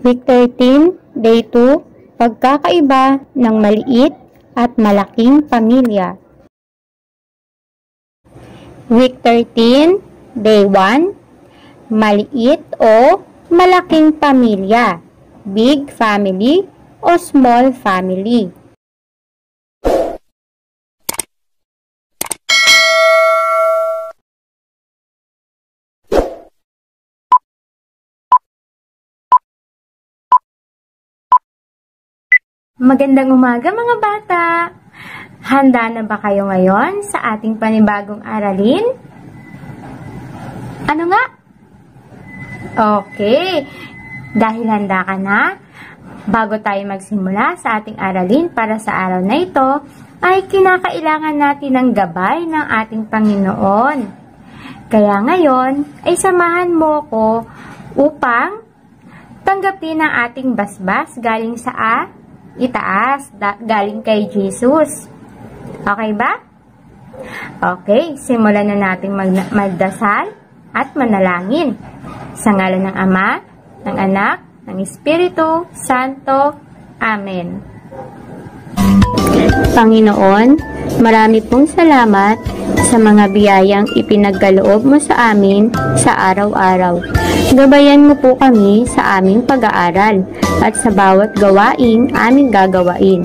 Week 13, Day 2, Pagkakaiba ng maliit at malaking pamilya. Week 13, Day 1, Maliit o malaking pamilya, big family o small family. Magandang umaga mga bata! Handa na ba kayo ngayon sa ating panibagong aralin? Ano nga? Okay, dahil handa ka na, bago tayo magsimula sa ating aralin para sa araw na ito, ay kinakailangan natin ng gabay ng ating Panginoon. Kaya ngayon, ay samahan mo ko upang tanggapin ang ating basbas galing sa itaas, galing kay Jesus. Okay ba? Okay, simulan na natin magdasal at manalangin. Sa ngalan ng Ama, ng Anak, ng Espiritu Santo. Amen. Panginoon, marami pong salamat sa mga biyayang ipinagkaloob mo sa amin sa araw-araw. Gabayan mo po kami sa aming pag-aaral at sa bawat gawaing aming gagawain.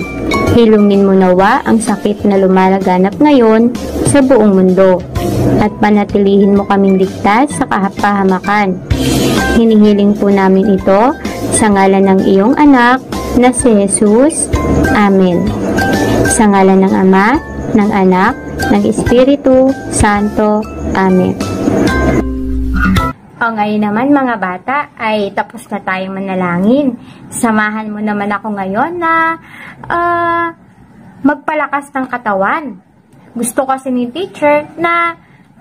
Hilungin mo nawa ang sakit na lumalaganap ngayon sa buong mundo at panatilihin mo kaming ligtas sa kapahamakan. Hinihiling po namin ito sa ngalan ng iyong anak na si Jesus. Amen. Sa ngalan ng Ama, ng Anak, ng Espiritu Santo. Amen. O ngayon naman mga bata, ay tapos na tayong manalangin. Samahan mo naman ako ngayon na magpalakas ng katawan. Gusto kasi ni teacher na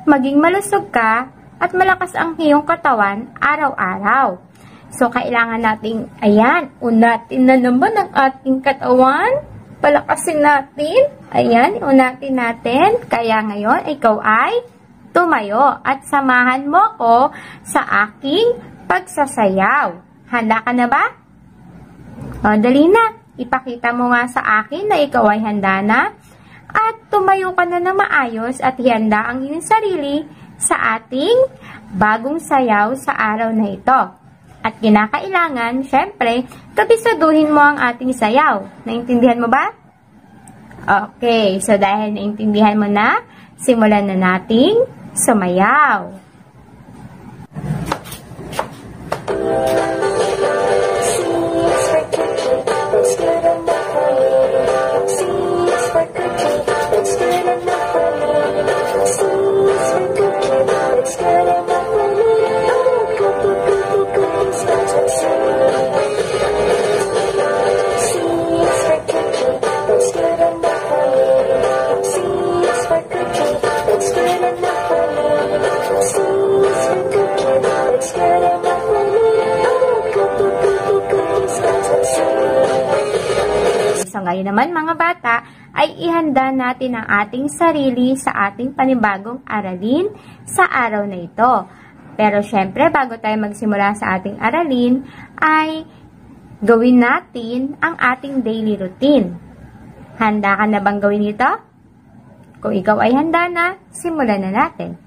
maging malusog ka at malakas ang iyong katawan araw-araw. So kailangan nating, ayan, unatin na naman ang ating katawan. Palakasin natin. Ayan, unatin natin. Kaya ngayon, ikaw ay tumayo at samahan mo ko sa aking pagsasayaw. Handa ka na ba? O, dali na. Ipakita mo nga sa akin na ikaw ay handa na at tumayo ka na maayos at ihanda ang iyong sarili sa ating bagong sayaw sa araw na ito. At kinakailangan, syempre, kabisaduhin mo ang ating sayaw. Naintindihan mo ba? Okay, so dahil naintindihan mo na, simulan na nating sumayaw. So ngayon naman mga bata, ay ihanda natin ang ating sarili sa ating panibagong aralin sa araw na ito. Pero syempre, bago tayo magsimula sa ating aralin, ay gawin natin ang ating daily routine. Handa ka na bang gawin ito? Kung ikaw ay handa na, simulan na natin.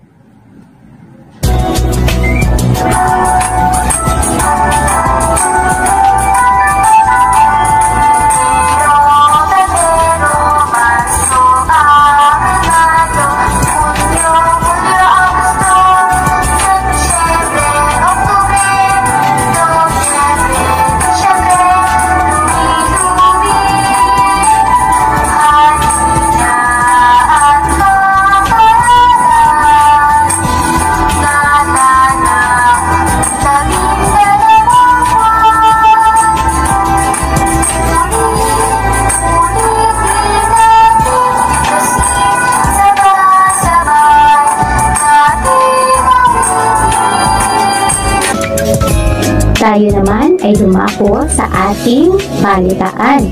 Tayo naman ay dumako sa ating balitaan.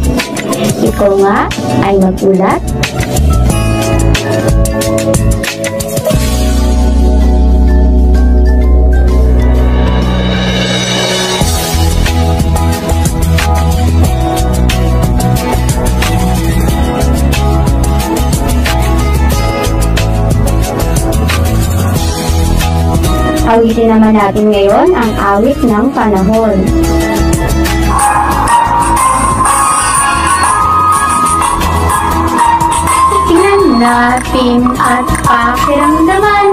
Ikaw nga ay magulat. Gagamitin naman natin ngayon ang awit ng panahon. Tingnan natin at pakiramdaman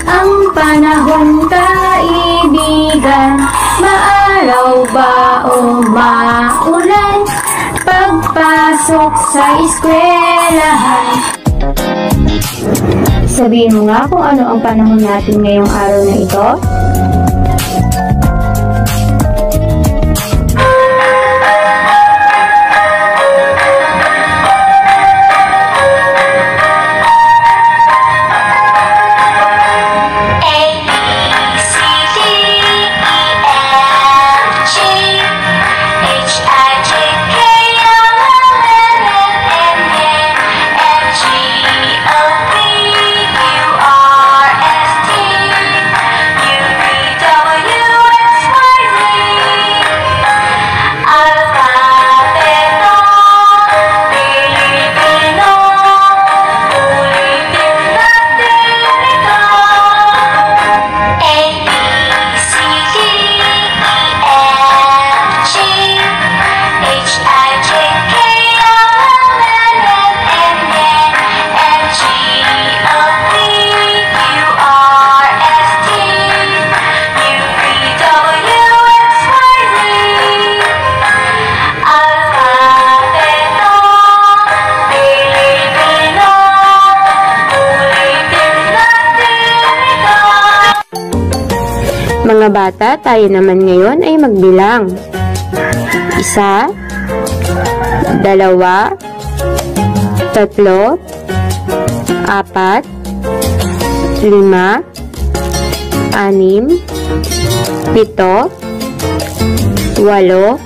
ang panahon, kaibigan. Maaraw ba o maulan? Pagpasok sa eskwelahan. Sabihin mo nga kung ano ang panahon natin ngayong araw na ito. Mga bata, tayo naman ngayon ay magbilang. 1, 2, 3, 4, 5, 6, 7, 8, 9, 10, 11, 12,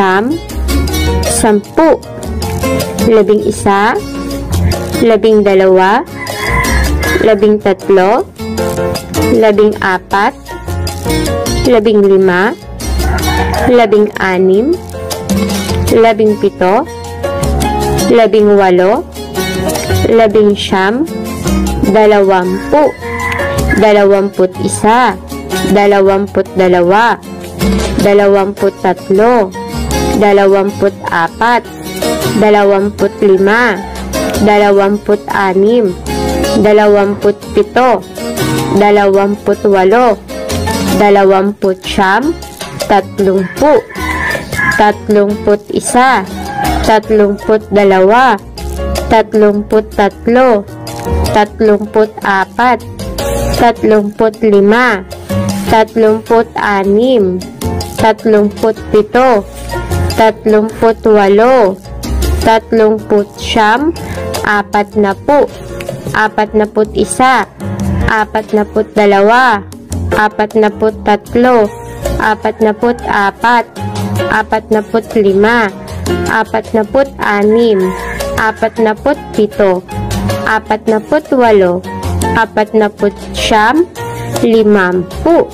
13, 14, 15, 16, 17, 18, 19, 20, 21, 22, 23, 24, 25, 26, 27, 28, 29, 30, 31, 32, 33, 34, 35, 36, 37, 38, 39, 40, 41, 42, 43, 44, 45, 46, 47, 48, 49, 50.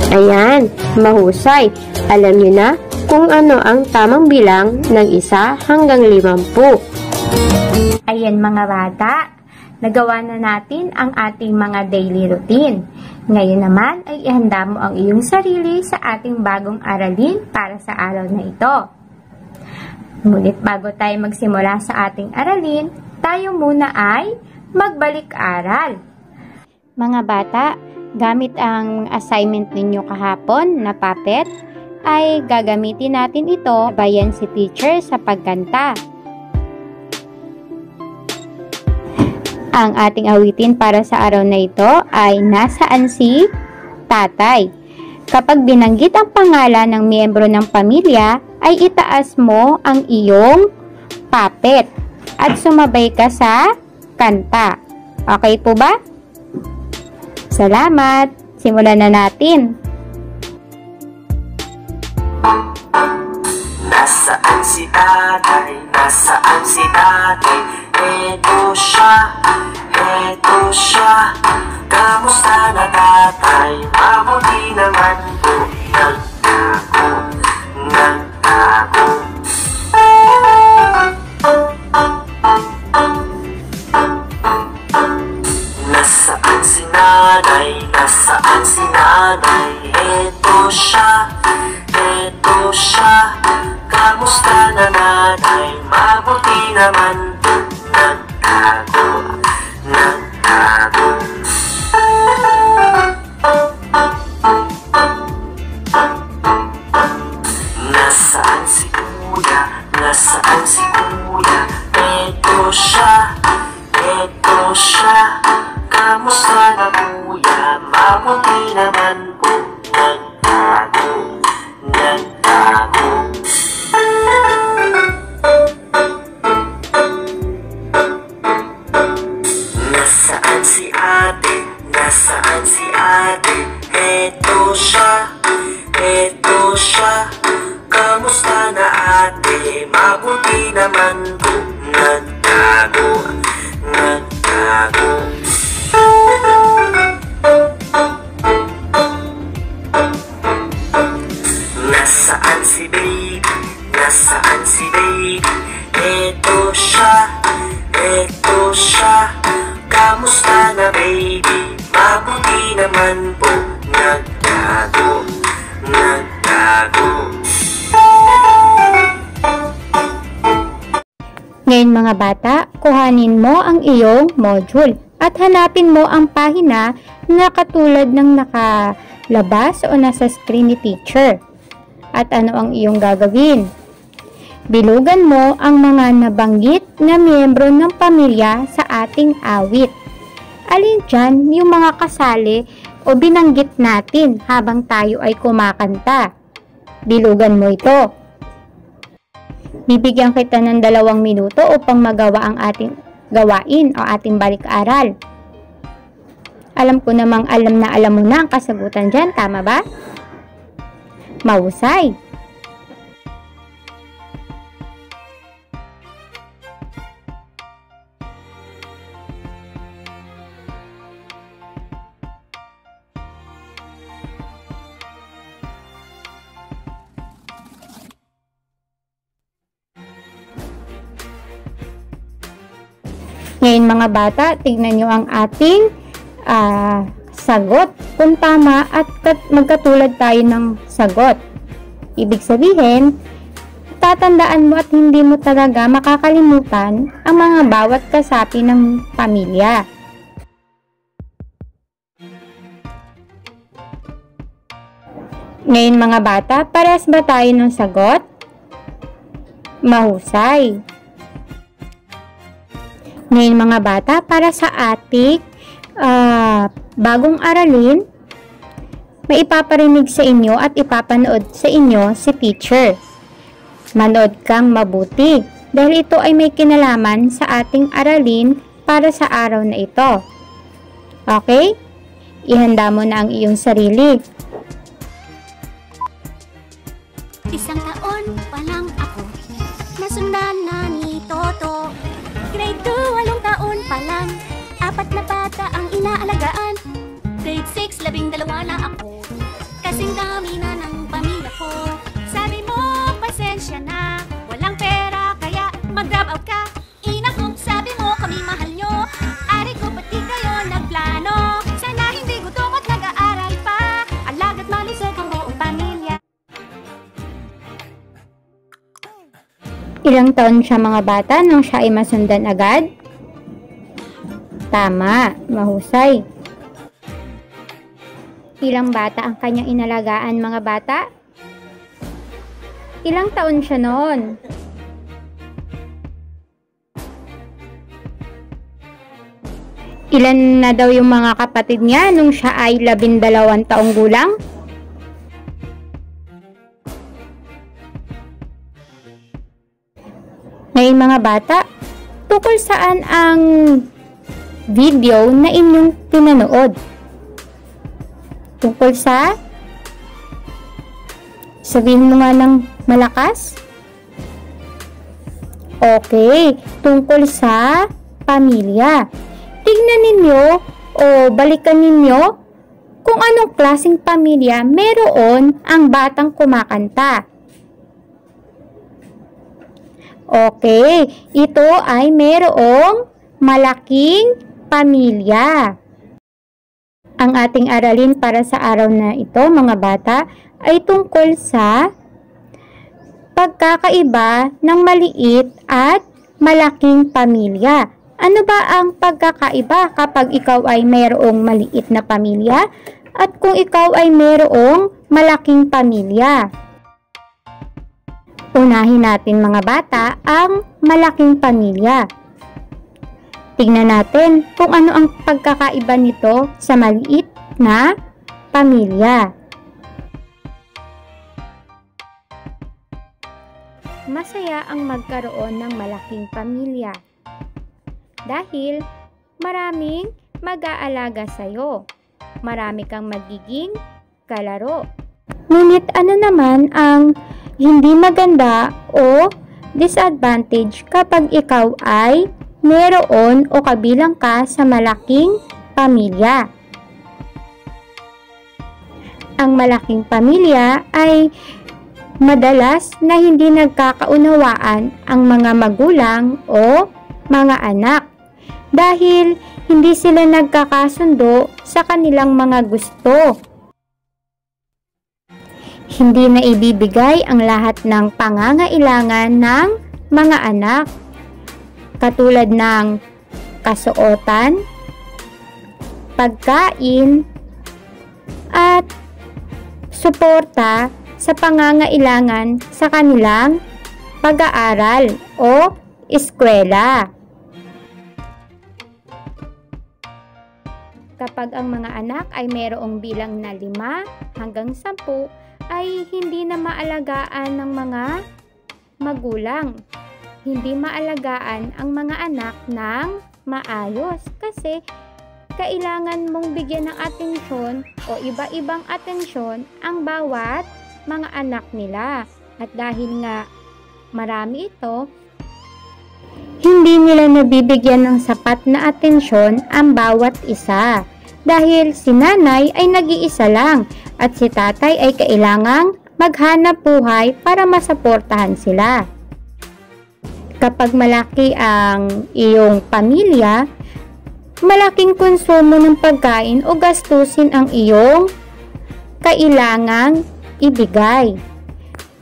Ayan, mahusay. Alam niyo na kung ano ang tamang bilang ng 1 hanggang 50. Ayan mga bata, nagawa na natin ang ating mga daily routine. Ngayon naman ay ihanda mo ang iyong sarili sa ating bagong aralin para sa araw na ito. Ngunit bago tayo magsimula sa ating aralin, tayo muna ay magbalik-aral. Mga bata, gamit ang assignment ninyo kahapon na puppet, ay gagamitin natin ito bayan si teacher sa pagkanta. Ang ating awitin para sa araw na ito ay Nasaan si Tatay? Kapag binanggit ang pangalan ng miyembro ng pamilya, ay itaas mo ang iyong puppet at sumabay ka sa kanta. Okay po ba? Salamat! Simulan na natin! Nasaan si tatay? Nasaan si tatay? Eto siya, kamusta na tatay? Mabuti naman po, nagtago. Nasaan si nanay? si nanay, eto siya, kamusta na nanay, mabuti naman po, nagtago. Nasaan si kuya, nasaan si kuya, eto siya, kamusta na kuya, mabuti naman po, nagtago. Nasaan si ate, nasaan si ate, eto siya, kamusta na ate, mabuti naman po, nagtago. Nasaan si baby, nasaan si baby, eto siya, kamusta na baby, mabuti naman po, nagtago. Ngayon mga bata, kuhanin mo ang iyong module at hanapin mo ang pahina na katulad ng nakalabas o nasa screen ni teacher. At ano ang iyong gagawin? Bilugan mo ang mga nabanggit na miyembro ng pamilya sa ating awit. Alin dyan yung mga kasali o binanggit natin habang tayo ay kumakanta? Bilugan mo ito. Bibigyan kita ng 2 minuto upang magawa ang ating gawain o ating balik-aral. Alam ko namang alam mo na ang kasagutan dyan, tama ba? Mahusay! Ngayon mga bata, tignan nyo ang ating sagot. Kung tama at magkatulad tayo ng sagot. Ibig sabihin, tatandaan mo at hindi mo talaga makakalimutan ang mga bawat kasapi ng pamilya. Ngayon mga bata, parehas ba tayo ng sagot? Mahusay! Ngayon mga bata, para sa ating bagong aralin, may ipaparinig sa inyo at ipapanood sa inyo si teacher. Manood kang mabuti dahil ito ay may kinalaman sa ating aralin para sa araw na ito. Okay? Ihanda mo na ang iyong sarili. Isang taon pa lang ako, nasundan na ni Toto. Grade 2, 8 taon pa lang, 4 na bata ang inaalagaan. Grade 6, 12 na ako, kasing dami na ng pamilya ko. Sabi mo, pasensya na, walang pera kaya mag-drop out ka. Ina ko, sabi mo kami mahal nyo, ari ko ba't di kayo nagplano? Sana hindi gutom at nag-aaral pa, alaga't malusog ang buong pamilya. Ilang taon siya mga bata nung siya ay masundan agad? Tama, mahusay. Ilang bata ang kanyang inalagaan mga bata? Ilang taon siya noon? Ilan na daw yung mga kapatid niya nung siya ay 12 taong gulang? Ngayon mga bata, tungkol saan ang video na inyong pinanood? Tungkol sa? Sabihin mo nga ng malakas? Okay, tungkol sa pamilya. Tignan ninyo o balikan ninyo kung anong klaseng pamilya meron ang batang kumakanta. Okay, ito ay merong malaking pamilya. Ang ating aralin para sa araw na ito, mga bata, ay tungkol sa pagkakaiba ng maliit at malaking pamilya. Ano ba ang pagkakaiba kapag ikaw ay mayroong maliit na pamilya at kung ikaw ay mayroong malaking pamilya? Unahin natin, mga bata, ang malaking pamilya. Tingnan natin kung ano ang pagkakaiba nito sa maliit na pamilya. Masaya ang magkaroon ng malaking pamilya dahil maraming mag-aalaga sa'yo. Marami kang magiging kalaro. Ngunit ano naman ang hindi maganda o disadvantage kapag ikaw ay meron o kabilang ka sa malaking pamilya? Ang malaking pamilya ay madalas na hindi nagkakaunawaan ang mga magulang o mga anak dahil hindi sila nagkakasundo sa kanilang mga gusto. Hindi na ibibigay ang lahat ng pangangailangan ng mga anak, katulad ng kasuotan, pagkain, at suporta sa pangangailangan sa kanilang pag-aaral o eskwela. Kapag ang mga anak ay mayroong bilang na 5 hanggang 10, ay hindi na maalagaan ng mga magulang. Hindi maalagaan ang mga anak ng maayos kasi kailangan mong bigyan ng atensyon o iba-ibang atensyon ang bawat mga anak nila. At dahil nga marami ito, hindi nila nabibigyan ng sapat na atensyon ang bawat isa. Dahil si nanay ay nag-iisa lang at si tatay ay kailangang maghanap buhay para masuportahan sila. Kapag malaki ang iyong pamilya, malaking konsumo ng pagkain o gastusin ang iyong kailangang ibigay.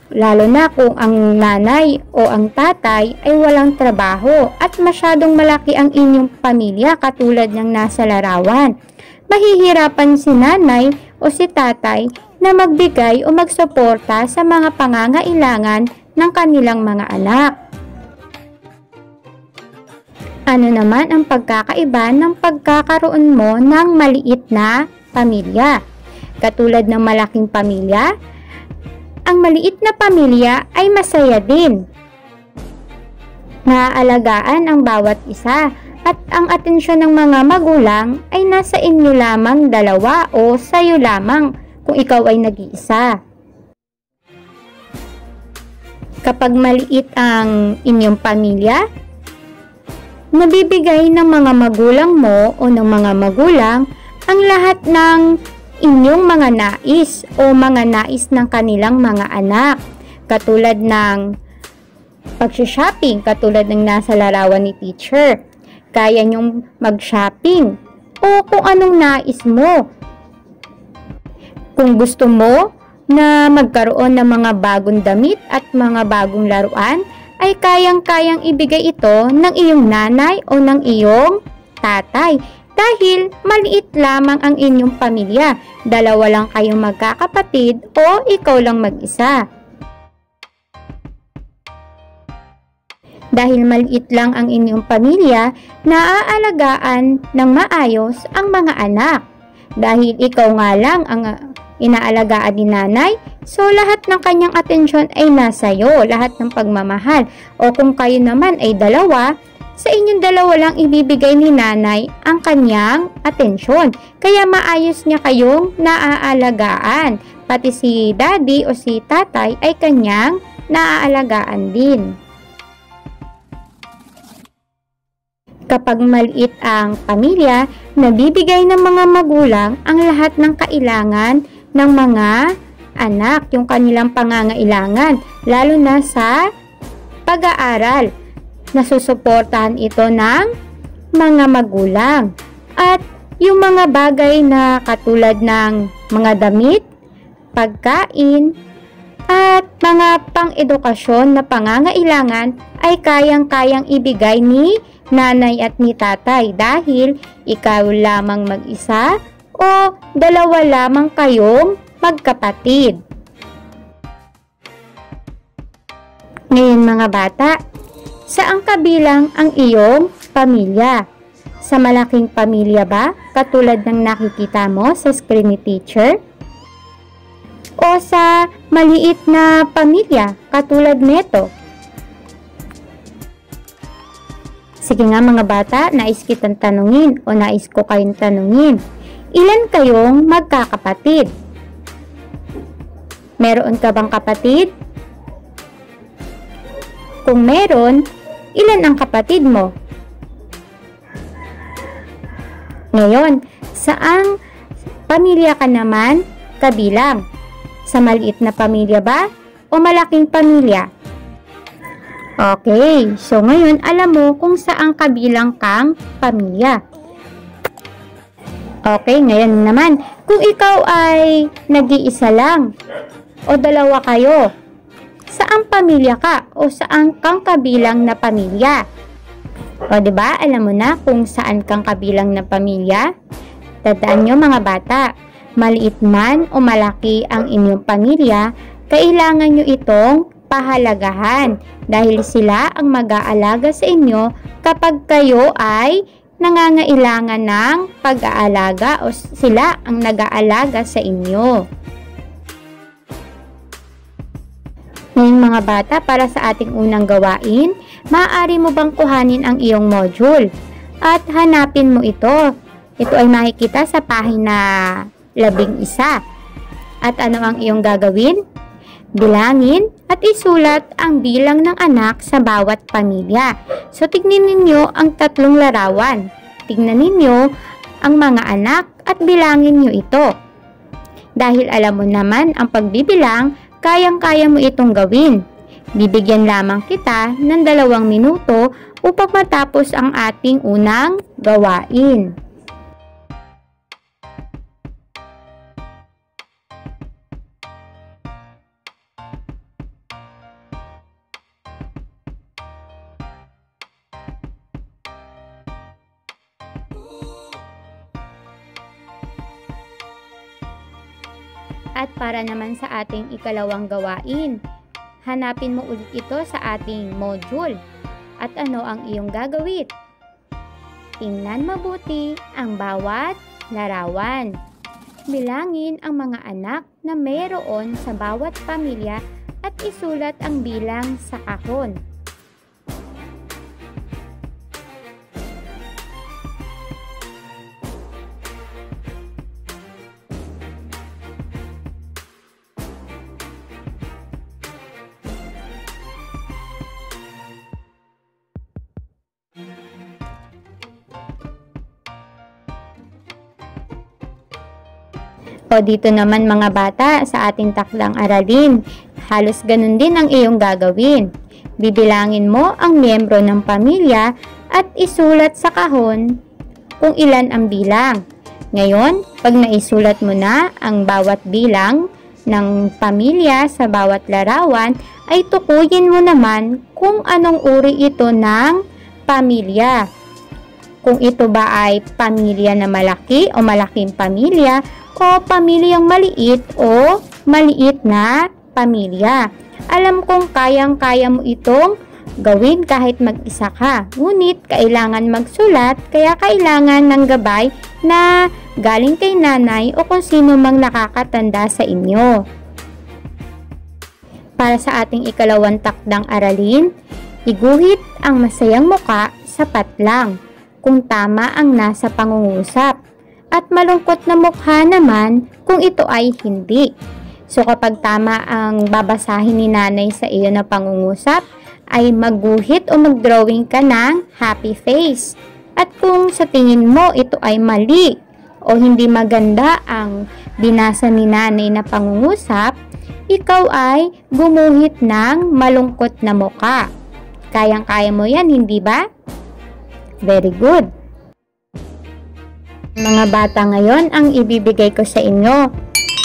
Lalo na kung ang nanay o ang tatay ay walang trabaho at masyadong malaki ang inyong pamilya katulad ng nasa larawan. Mahihirapan si nanay o si tatay na magbigay o magsuporta sa mga pangangailangan ng kanilang mga anak. Ano naman ang pagkakaiba ng pagkakaroon mo ng maliit na pamilya? Katulad ng malaking pamilya, ang maliit na pamilya ay masaya din. Naaalagaan ang bawat isa at ang atensyon ng mga magulang ay nasa inyo lamang dalawa o sayo lamang kung ikaw ay nag-iisa. Kapag maliit ang inyong pamilya, nabibigay ng mga magulang mo o ng mga magulang ang lahat ng inyong mga nais o mga nais ng kanilang mga anak. Katulad ng pag-shopping, katulad ng nasa larawan ni teacher. Kaya nyong mag-shopping o kung anong nais mo. Kung gusto mo na magkaroon ng mga bagong damit at mga bagong laruan, ay kayang-kayang ibigay ito ng iyong nanay o ng iyong tatay. Dahil maliit lamang ang inyong pamilya, dalawa lang kayong magkakapatid o ikaw lang mag-isa. Dahil maliit lang ang inyong pamilya, naaalagaan ng maayos ang mga anak. Dahil ikaw nga lang ang inaalagaan ni nanay, so lahat ng kanyang atensyon ay nasa iyo, lahat ng pagmamahal. O kung kayo naman ay dalawa, sa inyong dalawa lang ibibigay ni nanay ang kanyang atensyon. Kaya maayos niya kayong naaalagaan. Pati si daddy o si tatay ay kanyang naaalagaan din. Kapag maliit ang pamilya, nabibigay ng mga magulang ang lahat ng kailangan ng mga anak, yung kanilang pangangailangan, lalo na sa pag-aaral. Nasusuportahan ito ng mga magulang. At yung mga bagay na katulad ng mga damit, pagkain, at mga pang-edukasyon na pangangailangan ay kayang-kayang ibigay ni nanay at ni tatay dahil ikaw lamang mag-isa o dalawa lamang kayong magkapatid. Ngayon mga bata, saan kabilang ang iyong pamilya? Sa malaking pamilya ba, katulad ng nakikita mo sa screen ni teacher? O sa maliit na pamilya, katulad nito? Sige nga mga bata, nais kitang tanungin o nais ko kayong tanungin. Ilan kayong magkakapatid? Meron ka bang kapatid? Kung meron, ilan ang kapatid mo? Ngayon, saang pamilya ka naman kabilang? Sa maliit na pamilya ba o malaking pamilya? Okay, so ngayon alam mo kung saang kabilang kang pamilya. Okay, ngayon naman, kung ikaw ay nag-iisa lang o dalawa kayo, saang pamilya ka o saan kang kabilang na pamilya? O diba, alam mo na kung saan kang kabilang na pamilya? Tandaan nyo mga bata, maliit man o malaki ang inyong pamilya, kailangan nyo itong pahalagahan dahil sila ang mag-aalaga sa inyo kapag kayo ay nangangailangan ng pag-aalaga o sila ang nag-aalaga sa inyo. Ngayon mga bata, para sa ating unang gawain, maaari mo bang kuhanin ang iyong module at hanapin mo ito. Ito ay makikita sa pahina 11. At ano ang iyong gagawin? Bilangin at isulat ang bilang ng anak sa bawat pamilya. So, tignan ninyo ang tatlong larawan. Tignan ninyo ang mga anak at bilangin nyo ito. Dahil alam mo naman ang pagbibilang, kayang-kaya mo itong gawin. Bibigyan lamang kita ng 2 minuto upang matapos ang ating unang gawain. At para naman sa ating ikalawang gawain, hanapin mo ulit ito sa ating module. At ano ang iyong gagawin? Tingnan mabuti ang bawat larawan. Bilangin ang mga anak na mayroon sa bawat pamilya at isulat ang bilang sa kahon. O dito naman mga bata, sa ating takdang aralin, halos ganun din ang iyong gagawin. Bibilangin mo ang miyembro ng pamilya at isulat sa kahon kung ilan ang bilang. Ngayon, pag naisulat mo na ang bawat bilang ng pamilya sa bawat larawan, ay tukuyin mo naman kung anong uri ito ng pamilya. Kung ito ba ay pamilya na malaki o malaking pamilya, o pamilyang maliit o maliit na pamilya. Alam kong kayang-kaya mo itong gawin kahit mag-isa ka. Ngunit kailangan magsulat, kaya kailangan ng gabay na galing kay nanay o kung sino mang nakakatanda sa inyo. Para sa ating ikalawang takdang aralin, iguhit ang masayang muka sapat lang kung tama ang nasa pangungusap. At malungkot na mukha naman kung ito ay hindi. So kapag tama ang babasahin ni nanay sa iyo na pangungusap, ay magguhit o magdrawing ka ng happy face. At kung sa tingin mo ito ay mali o hindi maganda ang binasa ni nanay na pangungusap, ikaw ay gumuhit ng malungkot na mukha. Kayang-kaya mo yan, hindi ba? Very good. Mga bata, ngayon ang ibibigay ko sa inyo.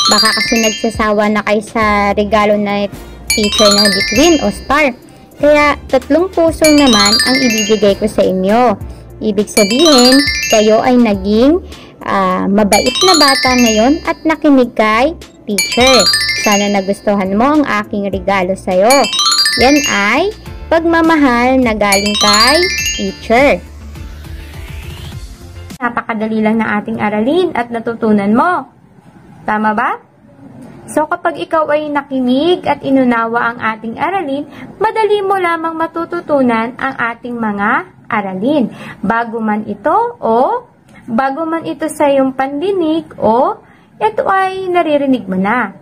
Baka kasi nagsasawa na kayo sa regalo na teacher na bituin o star. Kaya 3 puso naman ang ibibigay ko sa inyo. Ibig sabihin, kayo ay naging mabait na bata ngayon at nakinig kay teacher. Sana nagustuhan mo ang aking regalo sa'yo. Yan ay pagmamahal na galing kay teacher. Napakadali lang na ating aralin at natutunan mo. Tama ba? So kapag ikaw ay nakinig at inunawa ang ating aralin, madali mo lamang matututunan ang ating mga aralin. Bago man ito sa iyong pandinig o ito ay naririnig mo na.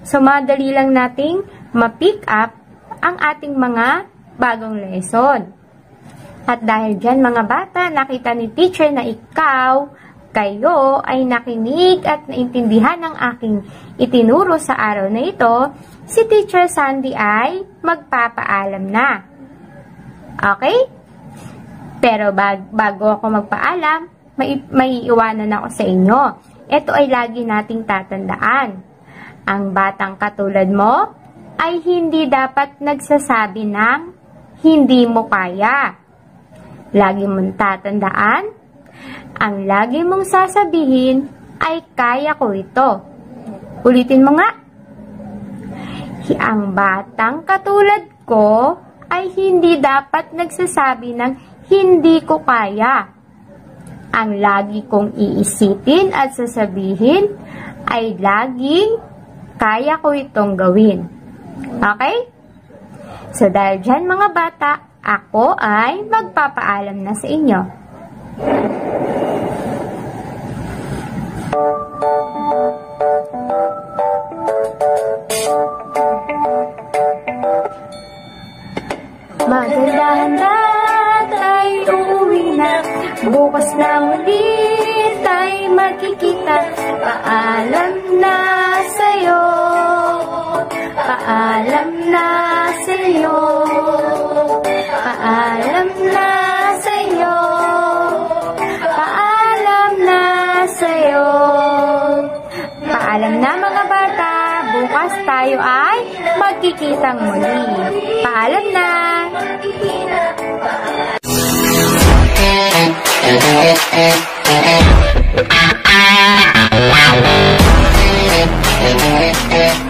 So madali lang nating ma-pick up ang ating mga bagong lesson. At dahil dyan mga bata, nakita ni teacher na kayo ay nakinig at naintindihan ng aking itinuro sa araw na ito, si Teacher Sandy ay magpapaalam na. Okay? Pero bago ako magpaalam, may iwanan ako sa inyo. Ito ay lagi nating tatandaan. Ang batang katulad mo ay hindi dapat nagsasabi ng hindi mo kaya. Lagi mong tatandaan, ang lagi mong sasabihin ay kaya ko ito. Ulitin mo nga. Ang batang katulad ko ay hindi dapat nagsasabi ng hindi ko kaya. Ang lagi kong iisipin at sasabihin ay laging kaya ko itong gawin. Okay? So dahil dyan mga bata, ako ay magpapaalam na sa inyo. Maganda-handa tayo uuwi na. Bukas na ulit ay magkikita. Paalam na sa'yo. Paalam na sa'yo. Paalam na sa'yo. Paalam na sa'yo. Paalam na mga bata. Bukas tayo ay magkikitang muli. Paalam na. Wow.